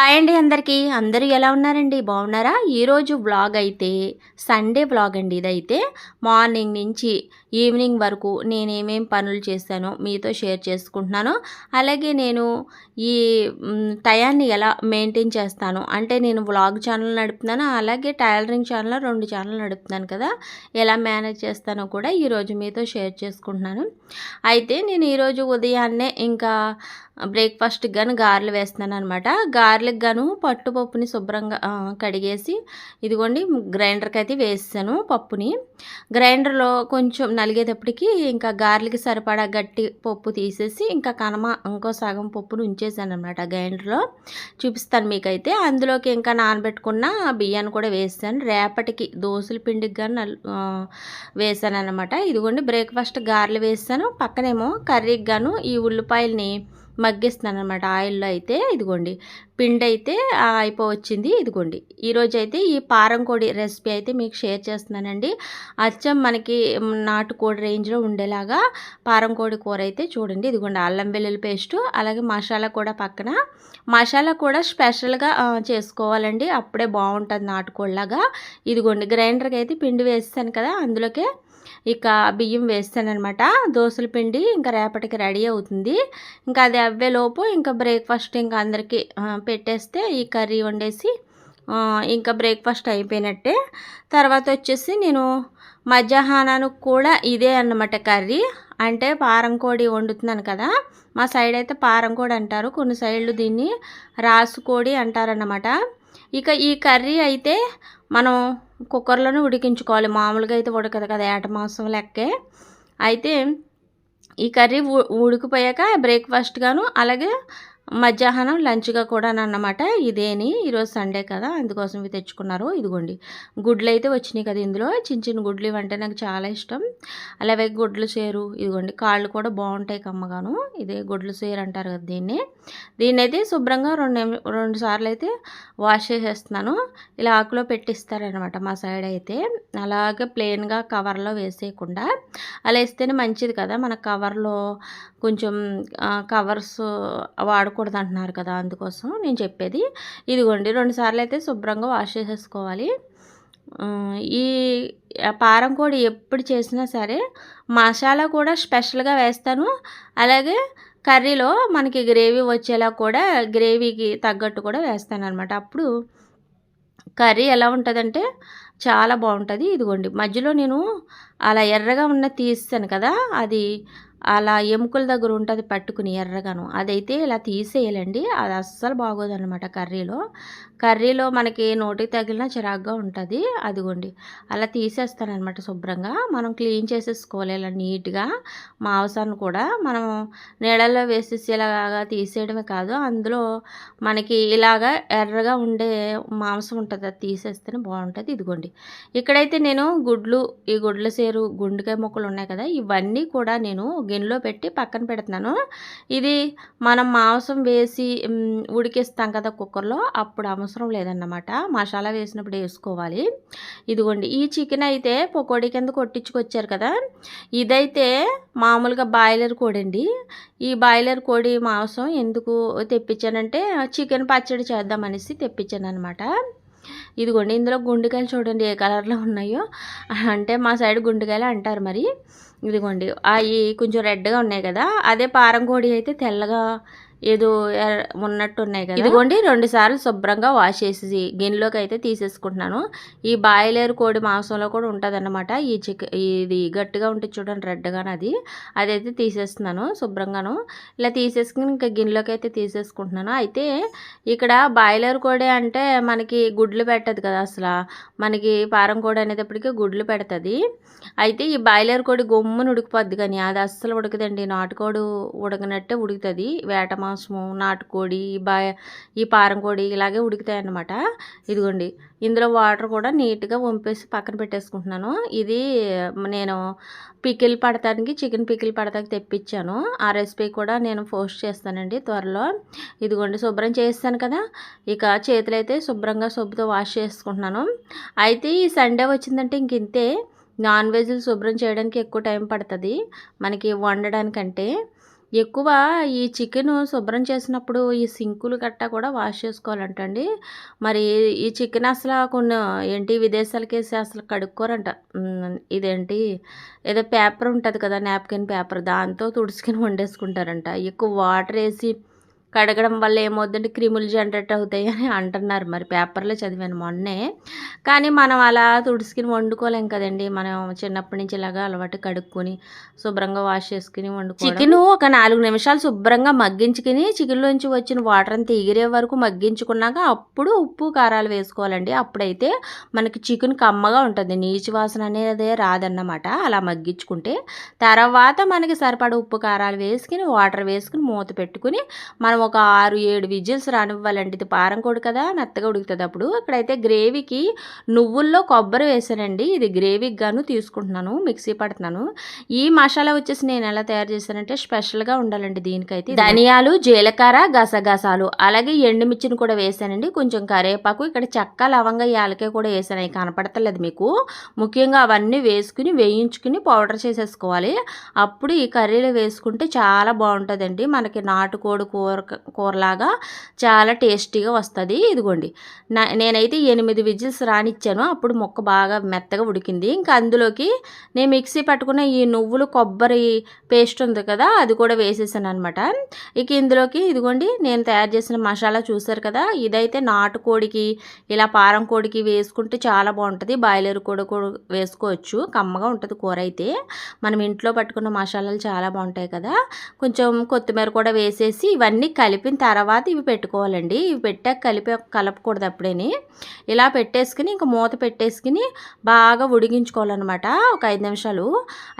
Hi అండి అందరికీ. అందరూ ఎలా ఉన్నారండి? బాగున్నారా? ఈరోజు వ్లాగ్ అయితే సండే వ్లాగ్ అండి. ఇదైతే మార్నింగ్ నుంచి ఈవినింగ్ వరకు నేనేమేం పనులు చేశానో మీతో షేర్ చేసుకుంటున్నాను. అలాగే నేను ఈ టయాన్ని ఎలా మెయింటైన్ చేస్తాను అంటే నేను వ్లాగ్ ఛానల్ నడుపుతున్నాను, అలాగే టైలరింగ్ ఛానల్ 2 ఛానల్ నడుపుతున్నాను కదా, ఎలా మేనేజ్ చేస్తానో కూడా ఈరోజు మీతో షేర్ చేసుకుంటున్నాను. అయితే నేను ఈరోజు ఉదయాన్నే ఇంకా బ్రేక్ఫాస్ట్కి గాను గారెలు వేస్తున్నాను అనమాట. గారెలకు గాను పట్టుపప్పుని శుభ్రంగా కడిగేసి ఇదిగోండి గ్రైండర్కి అయితే వేసాను పప్పుని. గ్రైండర్లో కొంచెం నలిగేటప్పటికి ఇంకా గారెలకి సరిపడా గట్టి పప్పు తీసేసి ఇంకా ఇంకో సగం పప్పును ఉంచేసాను అనమాట గ్రైండర్లో. చూపిస్తాను మీకైతే. అందులోకి ఇంకా నానబెట్టుకున్న బియ్యాన్ని కూడా వేసాను. రేపటికి దోశల పిండికి గాను వేసాను అనమాట. ఇదిగోండి బ్రేక్ఫాస్ట్ గారెలు వేసాను. పక్కనేమో కర్రీకి గాను ఈ ఉల్లిపాయలని మగ్గిస్తున్నాను అనమాట ఆయిల్లో. అయితే ఇదిగోండి పిండి అయితే అయిపోవచ్చింది. ఇదిగోండి ఈరోజు అయితే ఈ పారంకోడి రెసిపీ అయితే మీకు షేర్ చేస్తున్నానండి. అచ్చం మనకి నాటుకోడి రేంజ్లో ఉండేలాగా పారంకోడి కూర అయితే చూడండి. ఇదిగోండి అల్లం వెల్లుల్లి పేస్టు, అలాగే మసాలా కూడా పక్కన. మసాలా కూడా స్పెషల్గా చేసుకోవాలండి, అప్పుడే బాగుంటుంది నాటుకోడిలాగా. ఇదిగోండి గ్రైండర్కి అయితే పిండి వేస్తాను కదా, అందులోకే ఇక బియ్యం వేస్తానమాట. దోశల పిండి ఇంకా రేపటికి రెడీ అవుతుంది. ఇంకా అది అవ్వేలోపు ఇంకా బ్రేక్ఫాస్ట్ ఇంకా అందరికీ పెట్టేస్తే ఈ కర్రీ వండేసి ఇంకా బ్రేక్ఫాస్ట్ అయిపోయినట్టే. తర్వాత వచ్చేసి నేను మధ్యాహ్నానికి కూడా ఇదే అన్నమాట కర్రీ. అంటే పారంకోడి వండుతున్నాను కదా, మా సైడ్ అయితే పారంకోడి అంటారు, కొన్ని సైడ్లు దీన్ని రాసుకోడి అంటారన్నమాట. ఇక ఈ కర్రీ అయితే మనం కుక్కర్లోనే ఉడికించుకోవాలి, మామూలుగా అయితే ఉడకదు కదా, ఏట మాంసం లెక్కే. అయితే ఈ కర్రీ ఉడికిపోయాక బ్రేక్ఫాస్ట్ గాను అలాగే మధ్యాహ్నం లంచ్గా కూడా అన్నమాట. ఇదేని ఈరోజు సండే కదా, అందుకోసం ఇవి తెచ్చుకున్నారు. ఇదిగోండి గుడ్లు అయితే వచ్చినాయి కదా ఇందులో, చిన్న చిన్న గుడ్లు ఇవంటే నాకు చాలా ఇష్టం. అలాగే గుడ్లు సేరు, ఇదిగోండి కాళ్ళు కూడా బాగుంటాయి కమ్మగాను. ఇదే గుడ్లు సేరు అంటారు కదా దీన్ని. అయితే శుభ్రంగా రెండు సార్లు అయితే వాష్ చేసేస్తున్నాను. ఇలా ఆకులో పెట్టిస్తారనమాట మా సైడ్ అయితే. అలాగే ప్లెయిన్గా కవర్లో వేసేయకుండా అలా వేస్తేనే మంచిది కదా, మన కవర్లో కొంచెం కవర్స్ వాడకూడదు అంటున్నారు కదా, అందుకోసం నేను చెప్పేది. ఇదిగోండి 2 సార్లు అయితే శుభ్రంగా వాష్ చేసేసుకోవాలి. ఈ పారంకోడి ఎప్పుడు చేసినా సరే మసాలా కూడా స్పెషల్గా వేస్తాను. అలాగే కర్రీలో మనకి గ్రేవీ వచ్చేలా కూడా గ్రేవీకి తగ్గట్టు కూడా వేస్తాను అనమాట. అప్పుడు కర్రీ ఎలా ఉంటుందంటే చాలా బాగుంటుంది. ఇదిగోండి మధ్యలో నేను అలా ఎర్రగా ఉన్న తీస్తాను కదా, అది అలా ఎముకల దగ్గర ఉంటుంది పట్టుకుని ఎర్రగాను, అదైతే ఇలా తీసేయాలండి. అది అస్సలు బాగోదన్నమాట కర్రీలో మనకి నోటికి తగిలిన చిరాగ్గా ఉంటుంది. అదిగోండి అలా తీసేస్తానమాట శుభ్రంగా. మనం క్లీన్ చేసేసుకోవాలి ఇలా నీట్గా. మాంసాన్ని కూడా మనం నీళ్ళల్లో వేసేసి ఇలాగా తీసేయడమే కాదు, అందులో మనకి ఇలాగా ఎర్రగా ఉండే మాంసం ఉంటుంది, అది తీసేస్తేనే బాగుంటుంది. ఇదిగోండి ఇక్కడైతే నేను ఈ గుడ్ల సేరు గుండెకాయ ముక్కలు ఉన్నాయి కదా, ఇవన్నీ కూడా నేను గిన్నెలో పెట్టి పక్కన పెడుతున్నాను. ఇది మనం మాంసం వేసి ఉడికిస్తాం కదా కుక్కర్లో, అప్పుడు అవసరం లేదన్నమాట, మసాలా వేసినప్పుడు వేసుకోవాలి. ఇదిగోండి ఈ చికెన్ అయితే పకోడీ కింద కొట్టించుకొచ్చారు కదా, ఇదైతే మామూలుగా బాయిలర్ కోడి అండి. ఈ బాయిలర్ కోడి మాంసం ఎందుకు తెప్పించానంటే చికెన్ పచ్చడి చేద్దామనేసి తెప్పించాను అనమాట. ఇదిగోండి ఇందులో గుండెకాయలు చూడండి ఏ కలర్లో ఉన్నాయో, అంటే మా సైడ్ గుండెకాయలు అంటారు మరి. ఇదిగోండి అవి కొంచెం రెడ్గా ఉన్నాయి కదా, అదే పారంకోడి అయితే తెల్లగా ఏదో ఉన్నట్టు ఉన్నాయి కదా. ఇదిగోండి 2 సార్లు శుభ్రంగా వాష్ చేసి గిన్నెలోకి అయితే తీసేసుకుంటున్నాను. ఈ బాయిలర్ కోడి మాంసంలో కూడా ఉంటుంది అన్నమాట ఈ ఇది గట్టిగా ఉంటుంది చూడండి రెడ్గాను, అదైతే తీసేస్తున్నాను శుభ్రంగాను. ఇలా తీసేసుకుని ఇంకా గిన్నెలోకి అయితే తీసేసుకుంటున్నాను. అయితే ఇక్కడ బాయిలర్ కోడి అంటే మనకి గుడ్లు పెట్టదు కదా, అసలు మనకి పారం కోడి అనేటప్పటికీ గుడ్లు పెడుతుంది. అయితే ఈ బాయిలర్ కోడి గమ్మును ఉడికిపోద్ది, కానీ అది అస్సలు ఉడకదండి. నాటుకోడి ఉడకనట్టే ఉడుకుతుంది. వేట మాంసము, నాటుకోడి, ఈ పారంకోడి ఇలాగే ఉడుకుతాయి అన్నమాట. ఇదిగోండి ఇందులో వాటర్ కూడా నీట్గా వంపేసి పక్కన పెట్టేసుకుంటున్నాను. ఇది నేను పికిల్ పడటానికి చికెన్ పికిల్ పడటానికి తెప్పించాను. ఆ రెసిపీ కూడా నేను పోస్ట్ చేస్తానండి త్వరలో. ఇదిగోండి శుభ్రం చేస్తాను కదా, ఇక చేతులు అయితే శుభ్రంగా సబ్బుతో వాష్ చేసుకుంటున్నాను. అయితే ఈ సండే వచ్చిందంటే ఇంక ఇంతే, నాన్ వెజ్లు శుభ్రం చేయడానికి ఎక్కువ టైం పడుతుంది మనకి వండడానికంటే. ఎక్కువ ఈ చికెను శుభ్రం చేసినప్పుడు ఈ సింకులు గట్టా కూడా వాష్ చేసుకోవాలంటండి. మరి ఈ చికెన్ అసల కొన్ని ఏంటి విదేశాలకేసి అసలు కడుక్కోరంట. ఇదేంటి ఏదో పేపర్ ఉంటది కదా! నాప్కిన్ పేపర్ దాంతో తుడుచుకొని వండేసుకుంటారంట. ఎక్కువ వాటరేసి కడగడం వల్ల ఏమవుద్దంటే క్రిములు జనరేట్ అవుతాయి అని అంటున్నారు. మరి పేపర్‌లో చదివాను మొన్నే. కానీ మనం అలా తుడుచుకొని వండుకోలేం కదండీ! మనం చిన్నప్పటి నుంచి ఇలాగా అలవాటు కడుక్కొని, శుభ్రంగా వాష్ చేసుకొని వండుకోవడం. చికెను ఒక 4 నిమిషాలు శుభ్రంగా మగ్గించుకొని, చికెన్‌లోంచి వచ్చిన వాటర్ అంతా ఎగిరే వరకు మగ్గించుకున్నాక అప్పుడు ఉప్పు, కారాలు వేసుకోవాలండి. అప్పుడైతే మనకి చికెన్ కమ్మగా ఉంటుంది. నీచు వాసన అనేదే రాదన్నమాట అలా మగ్గించుకుంటే. తర్వాత మనకి సరిపడా ఉప్పు, కారాలు వేసుకొని, వాటర్ వేసుకొని మూత పెట్టుకొని మనం ఒక 6, 7 విజిల్స్ రానివ్వాలండి. ఇది పారం కోడి కదా మెత్తగా ఉడుకుతుంది అప్పుడు. ఇక్కడైతే గ్రేవీకి నువ్వుల్లో కొబ్బరి వేసానండి. ఇది గ్రేవీకి గాను తీసుకుంటున్నాను, మిక్సీ పడుతున్నాను. ఈ మసాలా వచ్చేసి నేను ఎలా తయారు చేశానంటే స్పెషల్గా ఉండాలండి దీనికైతే. ధనియాలు, జీలకర్ర, గసగసాలు అలాగే ఎండుమిర్చిని కూడా వేసానండి. కొంచెం కరివేపాకు, ఇక్కడ చెక్క, లవంగ, యాలకాయ కూడా వేసాను. అవి కనపడతలేదు మీకు. ముఖ్యంగా అవన్నీ వేసుకుని వేయించుకుని పౌడర్ చేసేసుకోవాలి. అప్పుడు ఈ కర్రీలో వేసుకుంటే చాలా బాగుంటుందండి. మనకి నాటుకోడి కూరలాగా చాలా టేస్టీగా వస్తుంది. ఇదిగోండి నేనైతే 8 విజిల్స్ రానిచ్చాను. అప్పుడు ముక్క బాగా మెత్తగా ఉడికింది. ఇంకా అందులోకి నేను మిక్సీ పట్టుకున్న ఈ నువ్వులు కొబ్బరి పేస్ట్ ఉంది కదా అది కూడా వేసేసాను అనమాట. ఇక ఇందులోకి ఇదిగోండి నేను తయారు చేసిన మసాలా చూసారు కదా, ఇదైతే నాటుకోడికి ఇలా పారం కోడికి వేసుకుంటే చాలా బాగుంటుంది. బాయిలర్ కూడా వేసుకోవచ్చు, కమ్మగా ఉంటుంది కూర అయితే. మనం ఇంట్లో పట్టుకున్న మసాలాలు చాలా బాగుంటాయి కదా. కొంచెం కొత్తిమీర కూడా వేసేసి ఇవన్నీ కలిపిన తర్వాత ఇవి పెట్టుకోవాలండి. ఇవి పెట్టాక కలపకూడదు అప్పుడేని. ఇలా పెట్టేసుకుని ఇంక మూత పెట్టేసుకుని బాగా ఉడికించుకోవాలన్నమాట ఒక 5 నిమిషాలు.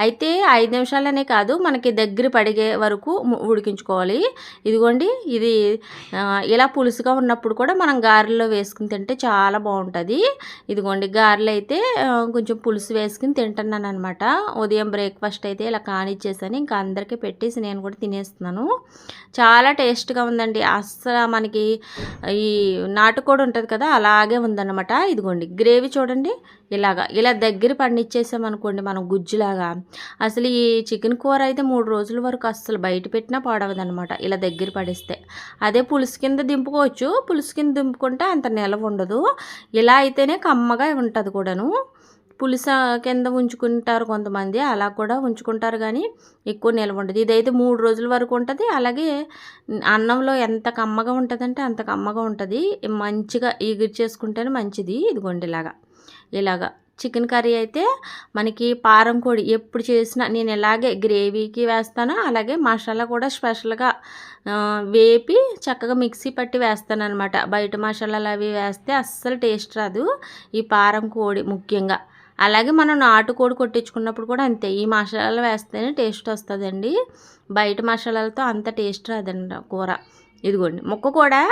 అయితే 5 నిమిషాలనే కాదు, మనకి దగ్గర పడిగే వరకు ఉడికించుకోవాలి. ఇదిగోండి ఇది ఇలా పులుసుగా ఉన్నప్పుడు కూడా మనం గారెల్లో వేసుకుని తింటే చాలా బాగుంటుంది. ఇదిగోండి గారెలు అయితే కొంచెం పులుసు వేసుకుని తింటున్నాను అనమాట. ఉదయం బ్రేక్ఫాస్ట్ అయితే ఇలా కానిచ్చేసాను. ఇంకా అందరికీ పెట్టేసి నేను కూడా తినేస్తున్నాను. చాలా టేస్ట్గా ఉందండి. అస్సలు మనకి ఈ నాటుకోడి ఉంటుంది కదా అలాగే ఉందన్నమాట. ఇదిగోండి గ్రేవీ చూడండి, ఇలా దగ్గర పండిచ్చేసామనుకోండి మనం గుజ్జులాగా. అసలు ఈ చికెన్ కూర అయితే 3 రోజుల వరకు అస్సలు బయట పెట్టినా పాడవదనమాట ఇలా దగ్గర పడిస్తే. అదే పులుసు కింద దింపుకోవచ్చు. పులుసు కింద దింపుకుంటే అంత నిలవ ఉండదు. ఇలా అయితేనే కమ్మగా ఉంటుంది కూడాను. పులుసు కింద ఉంచుకుంటారు కొంతమంది, అలా కూడా ఉంచుకుంటారు కానీ ఎక్కువ నిల్వ ఉండదు. ఇదైతే 3 రోజుల వరకు ఉంటుంది. అలాగే అన్నంలో ఎంత కమ్మగా ఉంటుందంటే అంత కమ్మగా ఉంటుంది. మంచిగా ఈగిరి చేసుకుంటేనే మంచిది. ఇదిగోండి ఇలాగా చికెన్ కర్రీ అయితే మనకి పారం కోడి ఎప్పుడు చేసినా నేను ఇలాగే గ్రేవీకి వేస్తాను. అలాగే మసాలా కూడా స్పెషల్గా వేపి చక్కగా మిక్సీ పట్టి వేస్తాను అనమాట. బయట మసాలాలు అవి వేస్తే అస్సలు టేస్ట్ రాదు ఈ పారం కోడి ముఖ్యంగా. అలాగే మనం నాటుకోడి కొట్టించుకున్నప్పుడు కూడా అంతే, ఈ మసాలాలు వేస్తేనే టేస్ట్ వస్తుందండి. బయట మసాలాలతో అంత టేస్ట్ రాదండి కూర. ఇదిగోండి ముక్క కూడా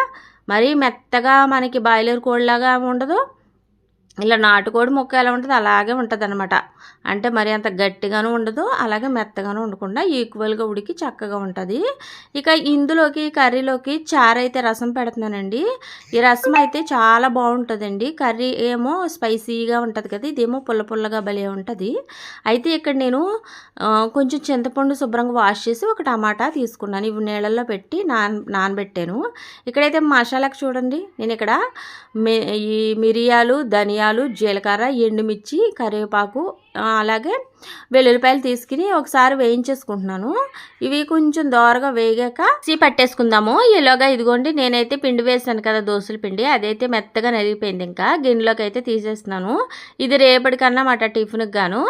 మరీ మెత్తగా మనకి బాయిలర్ కోడిలాగా ఉండదు. ఇలా నాటుకోడి ముక్క ఎలా ఉంటుందో అలాగే ఉంటుంది అనమాట. అంటే మరి అంత గట్టిగాను ఉండదు, అలాగే మెత్తగాను ఉండకుండా ఈక్వల్గా ఉడికి చక్కగా ఉంటుంది. ఇక ఇందులోకి కర్రీలోకి చారు అయితే రసం పెడుతున్నానండి. ఈ రసం అయితే చాలా బాగుంటుందండి. కర్రీ ఏమో స్పైసీగా ఉంటుంది కదా, ఇదేమో పుల్ల పుల్లగా భలే ఉంటుంది. అయితే ఇక్కడ నేను కొంచెం చింతపండు శుభ్రంగా వాష్ చేసి ఒక టమాటా తీసుకున్నాను. ఇవి నీళ్ళల్లో పెట్టి నానబెట్టాను. ఇక్కడైతే మసాలాకు చూడండి, నేను ఇక్కడ ఈ మిరియాలు, ధనియాలు, జీలకర్ర, ఎండుమిర్చి, కరివేపాకు అలాగే వెల్లుల్లిపాయలు తీసుకుని ఒకసారి వేయించేసుకుంటున్నాను. ఇవి కొంచెం దోరగా వేగాక పట్టేసుకుందాము. ఈలోగా ఇదిగోండి నేనైతే పిండి వేసాను కదా దోశల పిండి, అదైతే మెత్తగా నలిగిపోయింది. ఇంకా గిన్నెలోకి అయితే తీసేస్తున్నాను. ఇది రేపటికన్నా మాట టిఫిన్కి గాను.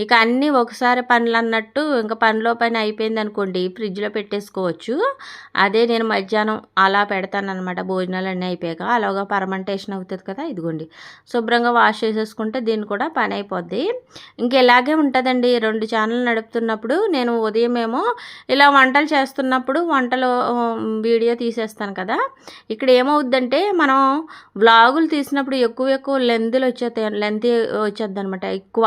ఇక అన్నీ ఒకసారి పనులు అన్నట్టు ఇంకా పనిలో పని అయిపోయింది అనుకోండి ఫ్రిడ్జ్లో పెట్టేసుకోవచ్చు. అదే నేను మధ్యాహ్నం అలా పెడతాను అనమాట. భోజనాలు అన్నీ అయిపోయాక అలాగా పర్మెంటేషన్ అవుతుంది కదా. ఇదిగోండి శుభ్రంగా వాష్ చేసేసుకుంటే దీన్ని కూడా పని అయిపోద్ది. ఇంకెలాగే ఉంటుందండి. 2 ఛానల్ నడుపుతున్నప్పుడు నేను ఉదయం ఏమో ఇలా వంటలు చేస్తున్నప్పుడు వంటలు వీడియో తీసేస్తాను కదా. ఇక్కడ ఏమవుద్దంటే మనం వ్లాగులు తీసినప్పుడు ఎక్కువ లెంత్ వచ్చేద్ది అనమాట. ఎక్కువ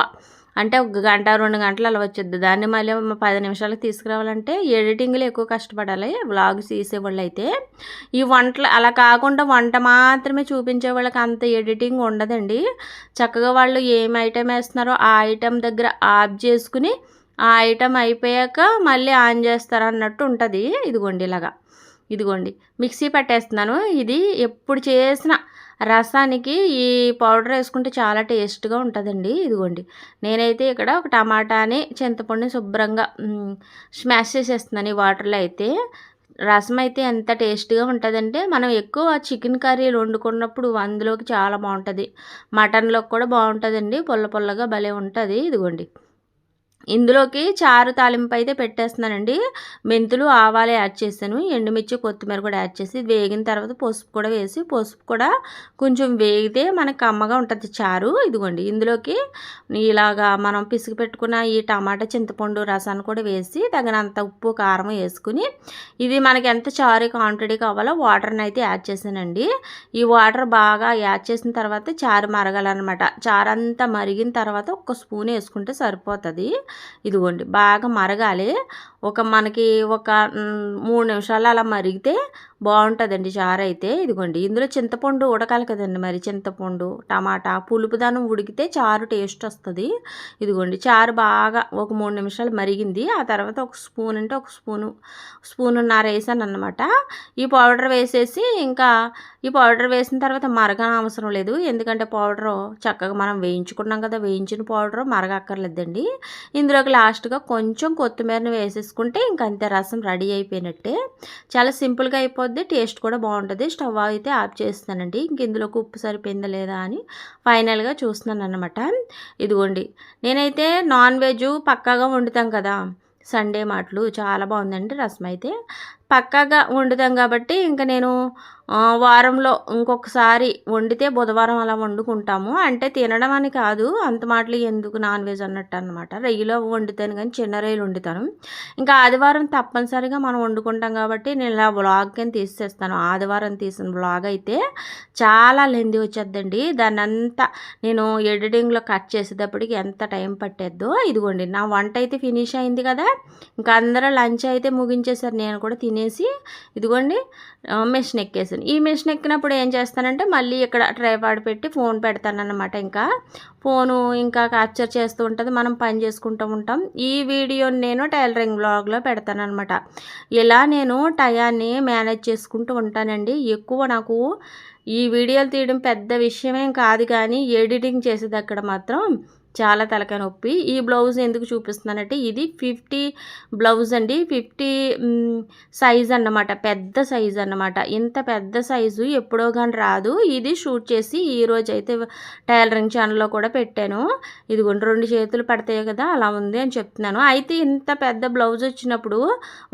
అంటే 1 గంట 2 గంటలు అలా వచ్చేద్ది. దాన్ని మళ్ళీ 10 నిమిషాలకు తీసుకురావాలంటే ఎడిటింగ్లో ఎక్కువ కష్టపడాలి వ్లాగ్స్ తీసేవాళ్ళు అయితే. ఈ వంటలు అలా కాకుండా వంట మాత్రమే చూపించే వాళ్ళకి అంత ఎడిటింగ్ ఉండదండి. చక్కగా వాళ్ళు ఏం ఐటెం వేస్తున్నారో ఆ ఐటెం దగ్గర ఆఫ్ చేసుకుని ఆ ఐటెం అయిపోయాక మళ్ళీ ఆన్ చేస్తారన్నట్టు ఉంటుంది. ఇదిగోండి ఇలాగా. ఇదిగోండి మిక్సీ పట్టేస్తున్నాను. ఇది ఎప్పుడు చేసిన రసానికి ఈ పౌడర్ వేసుకుంటే చాలా టేస్ట్గా ఉంటుందండి. ఇదిగోండి నేనైతే ఇక్కడ ఒక టమాటాని చింతపండుని శుభ్రంగా స్మాష్ చేసేస్తున్నాను ఈ వాటర్లో. అయితే రసం అయితే ఎంత టేస్ట్గా ఉంటుందంటే మనం ఎక్కువ చికెన్ కర్రీలు వండుకున్నప్పుడు అందులోకి చాలా బాగుంటుంది. మటన్లోకి కూడా బాగుంటుందండి. పుల్ల పుల్లగా భలే ఉంటుంది. ఇదిగోండి ఇందులోకి చారు తాలింపు అయితే పెట్టేస్తున్నానండి. మెంతులు ఆవాలు యాడ్ చేశాను, ఎండుమిర్చి కొత్తిమీర కూడా యాడ్ చేసి వేగిన తర్వాత పసుపు కూడా వేసి, పసుపు కూడా కొంచెం వేగితే మనకు కమ్మగా ఉంటుంది చారు. ఇదిగోండి ఇందులోకి ఇలాగా మనం పిసికి పెట్టుకున్న ఈ టమాటా చింతపండు రసాన్ని కూడా వేసి తగినంత ఉప్పు కారం వేసుకుని ఇది మనకి ఎంత చారు క్వాంటిటీ కావాలో వాటర్ని అయితే యాడ్ చేశానండి. ఈ వాటర్ బాగా యాడ్ చేసిన తర్వాత చారు మరగాలన్నమాట. చారు అంతా మరిగిన తర్వాత ఒక స్పూన్ వేసుకుంటే సరిపోతుంది. ఇదిగోండి బాగా మరగాలి. మనకి ఒక 3 నిమిషాలు అలా మరిగితే బాగుంటుందండి చారు అయితే. ఇదిగోండి ఇందులో చింతపండు ఉడకాలి కదండి, మరి చింతపండు టమాటా పులుపుదనం ఉడికితే చారు టేస్ట్ వస్తుంది. ఇదిగోండి చారు బాగా ఒక 3 నిమిషాలు మరిగింది. ఆ తర్వాత ఒక స్పూన్ అంటే ఒక స్పూనున్నర వేసాను అన్నమాట. ఈ పౌడర్ వేసేసి ఇంకా ఈ పౌడర్ వేసిన తర్వాత మరగన అవసరం లేదు, ఎందుకంటే పౌడరు చక్కగా మనం వేయించుకున్నాం కదా, వేయించిన పౌడరు మరగక్కర్లేదండి. ఇందులోకి లాస్ట్గా కొంచెం కొత్తిమీరని వేసేసుకుంటే ఇంకంతే, రసం రెడీ అయిపోయినట్టే. చాలా సింపుల్గా అయిపోద్ది, టేస్ట్ కూడా బాగుంటుంది. స్టవ్ అయితే ఆఫ్ చేస్తానండి. ఇంక ఇందులోకి ఉప్పు సరిపోయిందా లేదా అని ఫైనల్గా చూస్తున్నాను అన్నమాట. ఇదిగోండి నేనైతే నాన్ వెజ్ పక్కాగా వండుతాం కదా సండే మాటలు, చాలా బాగుందండి రసం అయితే. పక్కాగా వండుతాం కాబట్టి ఇంకా నేను వారంలో ఇంకొకసారి వండితే బుధవారం అలా వండుకుంటాము. అంటే తినడం అని కాదు, అంత మాటలు ఎందుకు నాన్ వెజ్ అన్నట్టు అనమాట. రొయ్యలో వండుతాను కానీ చిన్న రొయ్యలు వండుతాను. ఇంకా ఆదివారం తప్పనిసరిగా మనం వండుకుంటాం కాబట్టి నేను ఇలా వ్లాగ్ కింద తీసేస్తాను. ఆదివారం తీసిన వ్లాగ్ అయితే చాలా లెంది వచ్చేద్దండి. దాన్ని అంతా నేను ఎడిటింగ్లో కట్ చేసేటప్పటికి ఎంత టైం పట్టేద్దో. ఇదిగోండి నా వంట అయితే ఫినిష్ అయింది కదా, ఇంకా అందరూ లంచ్ అయితే ముగించేశారు. నేను కూడా తినేసి ఇదిగోండి మెషిన్ ఎక్కేసాను. ఈ మెషిన్ ఎక్కినప్పుడు ఏం చేస్తానంటే మళ్ళీ ఇక్కడ ట్రైపాడ్ పెట్టి ఫోన్ పెడతానన్నమాట. ఇంకా ఫోను ఇంకా క్యాప్చర్ చేస్తూ ఉంటుంది, మనం పని చేసుకుంటూ ఉంటాం. ఈ వీడియోని నేను టైలరింగ్ బ్లాగ్లో పెడతానన్నమాట. ఇలా నేను టయాన్ని మేనేజ్ చేసుకుంటూ ఉంటానండి. ఎక్కువ నాకు ఈ వీడియోలు తీయడం పెద్ద విషయమేం కాదు, కానీ ఎడిటింగ్ చేసేది అక్కడ మాత్రం చాలా తలకాయ నొప్పి. ఈ బ్లౌజ్ ఎందుకు చూపిస్తున్నానంటే ఇది 50 బ్లౌజ్ అండి, 50 సైజ్ అన్నమాట, పెద్ద సైజ్ అన్నమాట. ఇంత పెద్ద సైజు ఎప్పుడో కానీ రాదు. ఇది షూట్ చేసి ఈరోజు అయితే టైలరింగ్ ఛానల్లో కూడా పెట్టాను. ఇదిగోండి 2 చేతులు పడతాయి కదా, అలా ఉంది అని చెప్తున్నాను. అయితే ఇంత పెద్ద బ్లౌజ్ వచ్చినప్పుడు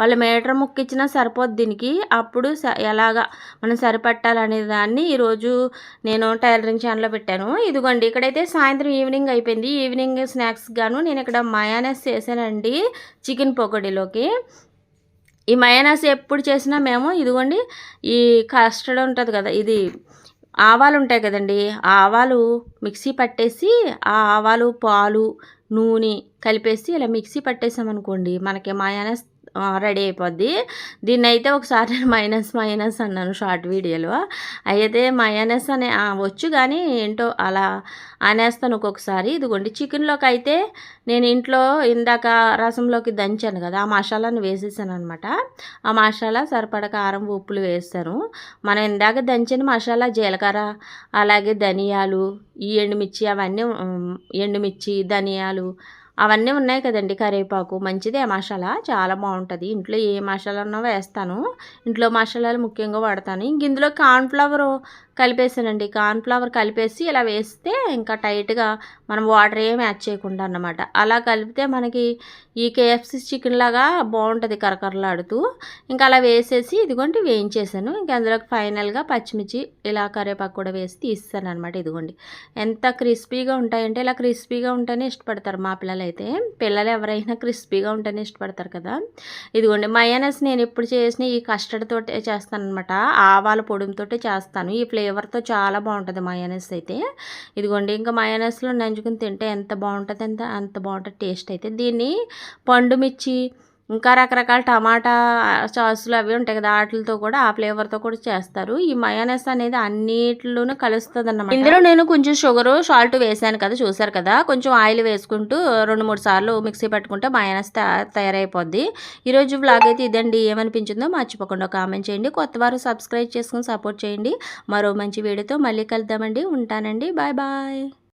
వాళ్ళు మీటర్ ముక్క ఇచ్చినా సరిపోద్ది దీనికి. అప్పుడు ఎలాగా మనం సరిపట్టాలనే దాన్ని ఈరోజు నేను టైలరింగ్ ఛానల్లో పెట్టాను. ఇదిగోండి ఇక్కడైతే సాయంత్రం ఈవినింగ్ అయిపోయింది. ఈవినింగ్ స్నాక్స్ గాను నేను ఇక్కడ మయోనైస్ చేశానండి చికెన్ పకోడీలోకి. ఈ మయోనైస్ ఎప్పుడు చేసినా మేము ఇదిగోండి ఈ కస్టర్డ్ ఉంటుంది కదా, ఇది ఆవాలు ఉంటాయి కదండి, ఆ ఆవాలు మిక్సీ పట్టేసి ఆ ఆవాలు పాలు నూనె కలిపేసి ఇలా మిక్సీ పట్టేసామనుకోండి మనకి మయోనైస్ రెడీ అయిపోద్ది. దీన్ని అయితే ఒకసారి నేను మైనస్ అన్నాను షార్ట్ వీడియోలో. అయితే మయోనైస్ అనే వచ్చు కానీ ఏంటో అలా అనేస్తాను ఒక్కొక్కసారి. ఇదిగోండి చికెన్లోకి అయితే నేను ఇంట్లో ఇందాక రసంలోకి దంచాను కదా, ఆ మసాలాను వేసేసాను అనమాట. ఆ మసాలా సరిపడ కారం ఉప్పులు వేస్తాను. మనం ఇందాక దంచిన మసాలా జీలకర్ర అలాగే ధనియాలు ఈ ఎండుమిర్చి అవన్నీ ఎండుమిర్చి ధనియాలు అవన్నీ ఉన్నాయి కదండి, కరివేపాకు మంచిదే మసాలా, చాలా బాగుంటుంది. ఇంట్లో ఏ మసాలా ఉన్నా వేస్తాను, ఇంట్లో మసాలాలు ముఖ్యంగా వాడతాను. ఇంక ఇందులో కార్న్ఫ్లవర్ కలిపేసానండి. కార్న్ఫ్లవర్ కలిపేసి ఇలా వేస్తే ఇంకా టైట్గా మనం వాటర్ ఏమి యాడ్ చేయకుండా అన్నమాట. అలా కలిపితే మనకి ఈ కేఎఫ్సి చికెన్ లాగా బాగుంటుంది కరకరలాడుతూ. ఇంకా అలా వేసేసి ఇదిగోండి వేయించేసాను. ఇంకా అందులోకి ఫైనల్గా పచ్చిమిర్చి ఇలా కరివేపాకు కూడా వేసి తీస్తాను అనమాట. ఇదిగోండి ఎంత క్రిస్పీగా ఉంటాయంటే, ఇలా క్రిస్పీగా ఉంటేనే ఇష్టపడతారు మా పిల్లలైతే. పిల్లలు ఎవరైనా క్రిస్పీగా ఉంటేనే ఇష్టపడతారు కదా. ఇదిగోండి మయోనైస్ నేను ఎప్పుడు చేసిన ఈ కస్టర్డ్ తోటే చేస్తాను అనమాట, ఆవాల పొడితో చేస్తాను. ఈ ఫ్లేవర్తో చాలా బాగుంటుంది మయోనైస్ అయితే. ఇదిగోండి ఇంకా మయోనైస్లో నంచుకుని తింటే ఎంత బాగుంటుంది, అంత బాగుంటుంది టేస్ట్ అయితే. దీన్ని పండు మిర్చి ఇంకా రకరకాల టమాటా సాసులు అవి ఉంటాయి కదా, వాటితో కూడా ఆ ఫ్లేవర్తో కూడా చేస్తారు. ఈ మయోనైస్ అనేది అన్నిట్లోనూ కలుస్తుంది అన్నమాట. ఇందులో నేను కొంచెం షుగరు సాల్ట్ వేసాను కదా, చూసారు కదా. కొంచెం ఆయిల్ వేసుకుంటూ 2-3 సార్లు మిక్సీ పట్టుకుంటే మయోనైస్ తయారైపోద్ది. ఈరోజు వ్లాగ్ అయితే ఇదండి. ఏమనిపించిందో మర్చిపోకుండా కామెంట్ చేయండి. కొత్త వారు సబ్స్క్రైబ్ చేసుకుని సపోర్ట్ చేయండి. మరో మంచి వీడియోతో మళ్ళీ కలుద్దామండి. ఉంటానండి. Bye bye.